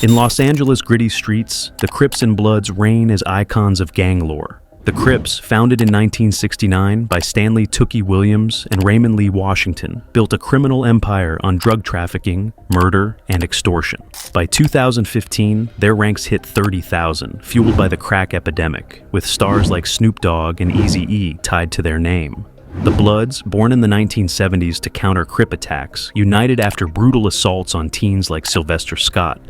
In Los Angeles' gritty streets, the Crips and Bloods reign as icons of gang lore. The Crips, founded in 1969 by Stanley Tookie Williams and Raymond Lee Washington, built a criminal empire on drug trafficking, murder, and extortion. By 2015, their ranks hit 30,000, fueled by the crack epidemic, with stars like Snoop Dogg and Eazy-E tied to their name. The Bloods, born in the 1970s to counter Crip attacks, united after brutal assaults on teens like Sylvester Scott.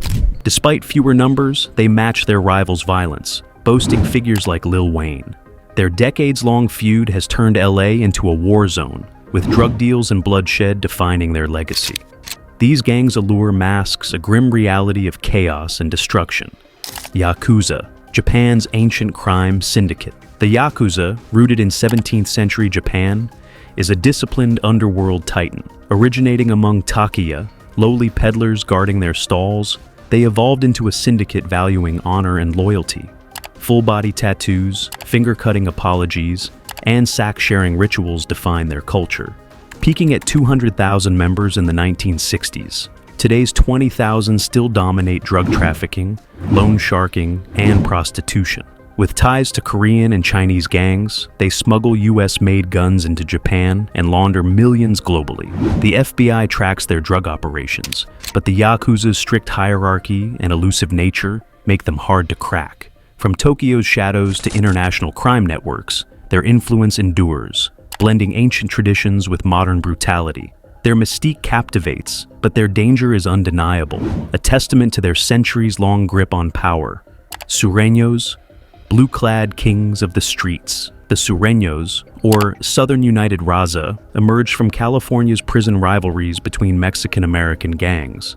Despite fewer numbers, they match their rivals' violence, boasting figures like Lil Wayne. Their decades-long feud has turned LA into a war zone, with drug deals and bloodshed defining their legacy. These gangs' allure masks a grim reality of chaos and destruction. Yakuza, Japan's ancient crime syndicate. The Yakuza, rooted in 17th century Japan, is a disciplined underworld titan. Originating among takiya, lowly peddlers guarding their stalls, they evolved into a syndicate valuing honor and loyalty. Full-body tattoos, finger-cutting apologies, and sack-sharing rituals define their culture. Peaking at 200,000 members in the 1960s, today's 20,000 still dominate drug trafficking, loan sharking, and prostitution. With ties to Korean and Chinese gangs, they smuggle US-made guns into Japan and launder millions globally. The FBI tracks their drug operations, but the Yakuza's strict hierarchy and elusive nature make them hard to crack. From Tokyo's shadows to international crime networks, their influence endures, blending ancient traditions with modern brutality. Their mystique captivates, but their danger is undeniable, a testament to their centuries-long grip on power. Surenos, blue-clad kings of the streets. The Surenos, or Southern United Raza, emerged from California's prison rivalries between Mexican-American gangs.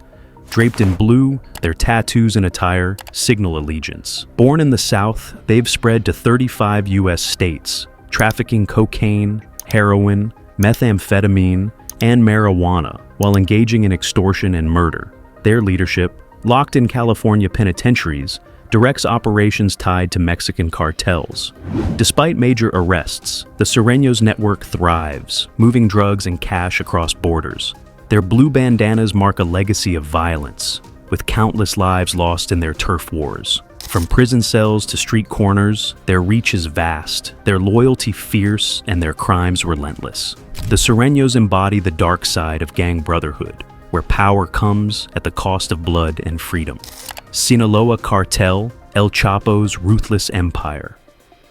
Draped in blue, their tattoos and attire signal allegiance. Born in the South, they've spread to 35 U.S. states, trafficking cocaine, heroin, methamphetamine, and marijuana, while engaging in extortion and murder. Their leadership, locked in California penitentiaries, directs operations tied to Mexican cartels. Despite major arrests, the Surenos network thrives, moving drugs and cash across borders. Their blue bandanas mark a legacy of violence, with countless lives lost in their turf wars. From prison cells to street corners, their reach is vast, their loyalty fierce, and their crimes relentless. The Surenos embody the dark side of gang brotherhood, where power comes at the cost of blood and freedom. Sinaloa Cartel, El Chapo's ruthless empire.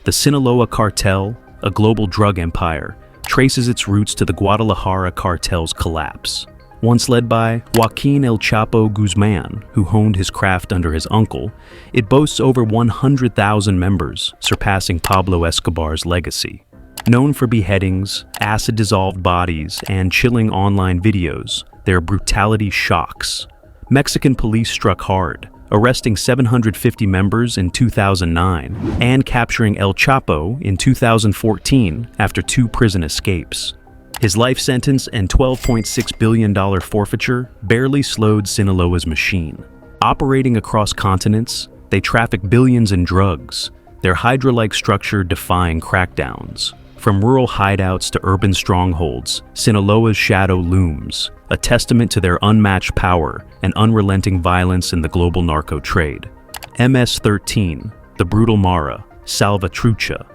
The Sinaloa Cartel, a global drug empire, traces its roots to the Guadalajara cartel's collapse. Once led by Joaquin El Chapo Guzman, who honed his craft under his uncle, it boasts over 100,000 members, surpassing Pablo Escobar's legacy. Known for beheadings, acid-dissolved bodies, and chilling online videos, their brutality shocks. Mexican police struck hard, arresting 750 members in 2009 and capturing El Chapo in 2014 after 2 prison escapes. His life sentence and $12.6 billion forfeiture barely slowed Sinaloa's machine. Operating across continents, they traffic billions in drugs, their Hydra-like structure defying crackdowns. From rural hideouts to urban strongholds, Sinaloa's shadow looms, a testament to their unmatched power and unrelenting violence in the global narco trade. MS-13, the brutal Mara, Salvatucha.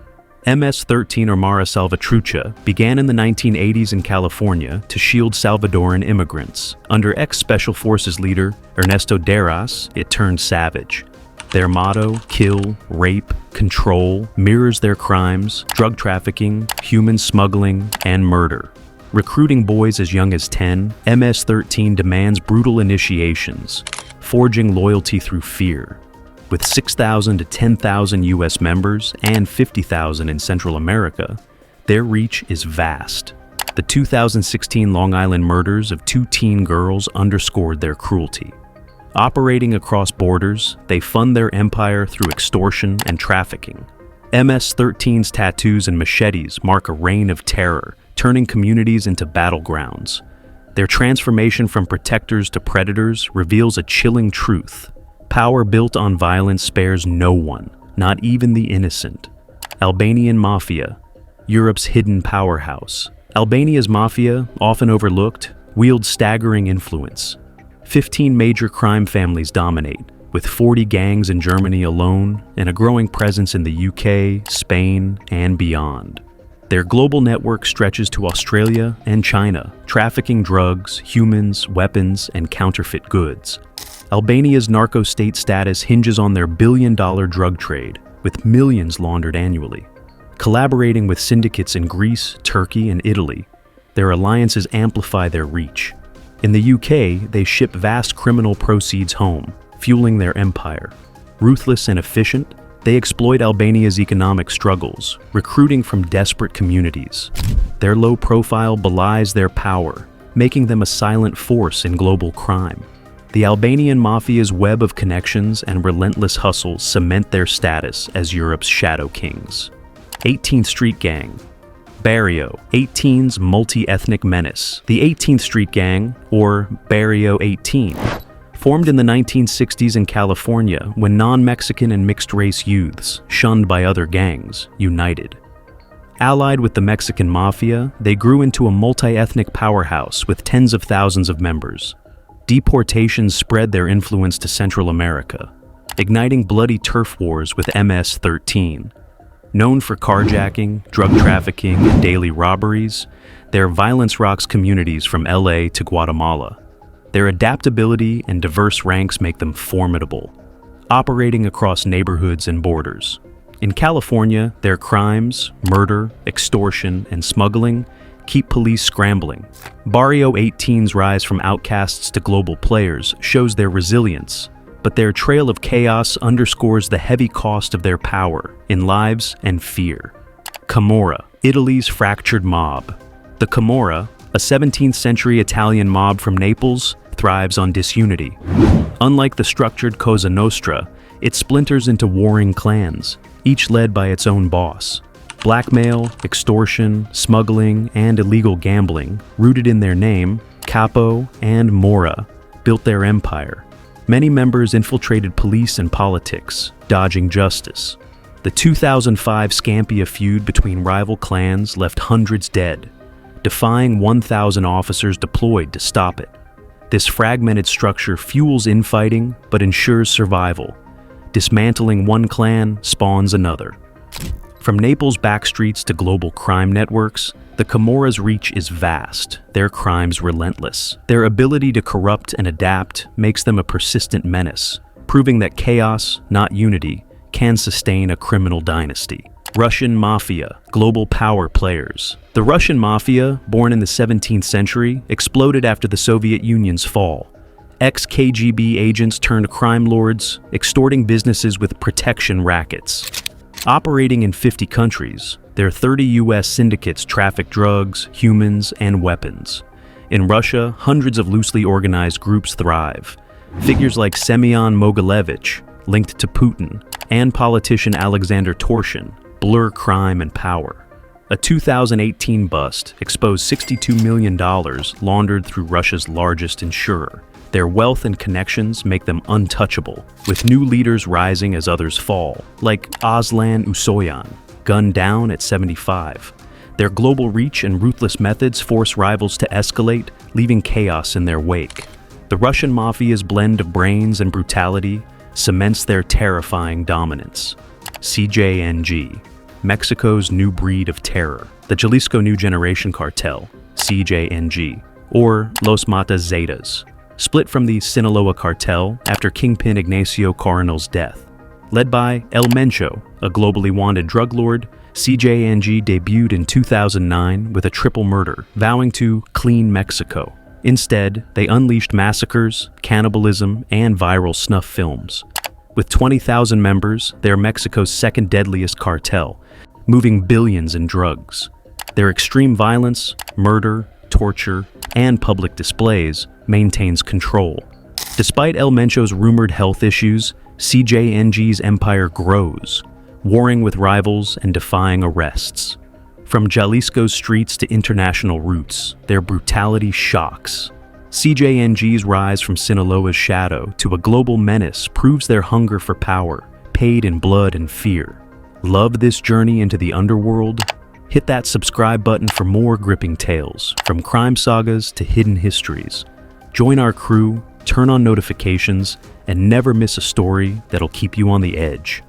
MS-13 or Mara Salvatrucha began in the 1980s in California to shield Salvadoran immigrants. Under ex-Special Forces leader Ernesto Deras, it turned savage. Their motto, kill, rape, control, mirrors their crimes, drug trafficking, human smuggling, and murder. Recruiting boys as young as 10, MS-13 demands brutal initiations, forging loyalty through fear. With 6,000 to 10,000 U.S. members and 50,000 in Central America, their reach is vast. The 2016 Long Island murders of 2 teen girls underscored their cruelty. Operating across borders, they fund their empire through extortion and trafficking. MS-13's tattoos and machetes mark a reign of terror, turning communities into battlegrounds. Their transformation from protectors to predators reveals a chilling truth. Power built on violence spares no one, not even the innocent. Albanian Mafia, Europe's hidden powerhouse. Albania's mafia, often overlooked, wield staggering influence. 15 major crime families dominate, with 40 gangs in Germany alone and a growing presence in the UK, Spain, and beyond. Their global network stretches to Australia and China, trafficking drugs, humans, weapons, and counterfeit goods. Albania's narco-state status hinges on their billion-dollar drug trade, with millions laundered annually. Collaborating with syndicates in Greece, Turkey, and Italy, their alliances amplify their reach. In the UK, they ship vast criminal proceeds home, fueling their empire. Ruthless and efficient, they exploit Albania's economic struggles, recruiting from desperate communities. Their low profile belies their power, making them a silent force in global crime. The Albanian Mafia's web of connections and relentless hustle cement their status as Europe's shadow kings. 18th Street Gang. Barrio, 18's multi-ethnic menace. The 18th Street Gang, or Barrio 18, formed in the 1960s in California when non-Mexican and mixed-race youths, shunned by other gangs, united. Allied with the Mexican Mafia, they grew into a multi-ethnic powerhouse with tens of thousands of members. Deportations spread their influence to Central America, igniting bloody turf wars with MS-13. Known for carjacking, drug trafficking, and daily robberies, their violence rocks communities from LA to Guatemala. Their adaptability and diverse ranks make them formidable, operating across neighborhoods and borders. In California, their crimes, murder, extortion, and smuggling keep police scrambling. Barrio 18's rise from outcasts to global players shows their resilience, but their trail of chaos underscores the heavy cost of their power in lives and fear. Kamora, Italy's fractured mob. The Kamora, a 17th century Italian mob from Naples, thrives on disunity. Unlike the structured Cosa Nostra, it splinters into warring clans, each led by its own boss. Blackmail, extortion, smuggling, and illegal gambling, rooted in their name, Chapo and Mora, built their empire. Many members infiltrated police and politics, dodging justice. The 2005 Scampia feud between rival clans left hundreds dead, defying 1,000 officers deployed to stop it. This fragmented structure fuels infighting but ensures survival. Dismantling one clan spawns another. From Naples' backstreets to global crime networks, the Camora's reach is vast, their crimes relentless. Their ability to corrupt and adapt makes them a persistent menace, proving that chaos, not unity, can sustain a criminal dynasty. Russian Mafia, global power players. The Russian Mafia, born in the 17th century, exploded after the Soviet Union's fall. Ex-KGB agents turned crime lords, extorting businesses with protection rackets. Operating in 50 countries, their 30 U.S. syndicates traffic drugs, humans, and weapons. In Russia, hundreds of loosely organized groups thrive. Figures like Semyon Mogilevich, linked to Putin, and politician Alexander Torshin blur crime and power. A 2018 bust exposed $62 million laundered through Russia's largest insurer. Their wealth and connections make them untouchable, with new leaders rising as others fall, like Aslan Usoyan, gunned down at 75. Their global reach and ruthless methods force rivals to escalate, leaving chaos in their wake. The Russian Mafia's blend of brains and brutality cements their terrifying dominance. CJNG, Mexico's new breed of terror. The Jalisco New Generation Cartel, CJNG, or Los Mata Zetas, split from the Sinaloa Cartel after Kingpin Ignacio Coronel's death. Led by El Mencho, a globally wanted drug lord, CJNG debuted in 2009 with a triple murder, vowing to clean Mexico. Instead, they unleashed massacres, cannibalism, and viral snuff films. With 20,000 members, they are Mexico's second deadliest cartel, moving billions in drugs. Their extreme violence, murder, torture, and public displays maintains control. Despite El Mencho's rumored health issues, CJNG's empire grows, warring with rivals and defying arrests. From Jalisco's streets to international routes, their brutality shocks. CJNG's rise from Sinaloa's shadow to a global menace proves their hunger for power, paid in blood and fear. Love this journey into the underworld? Hit that subscribe button for more gripping tales, from crime sagas to hidden histories. Join our crew, turn on notifications, and never miss a story that'll keep you on the edge.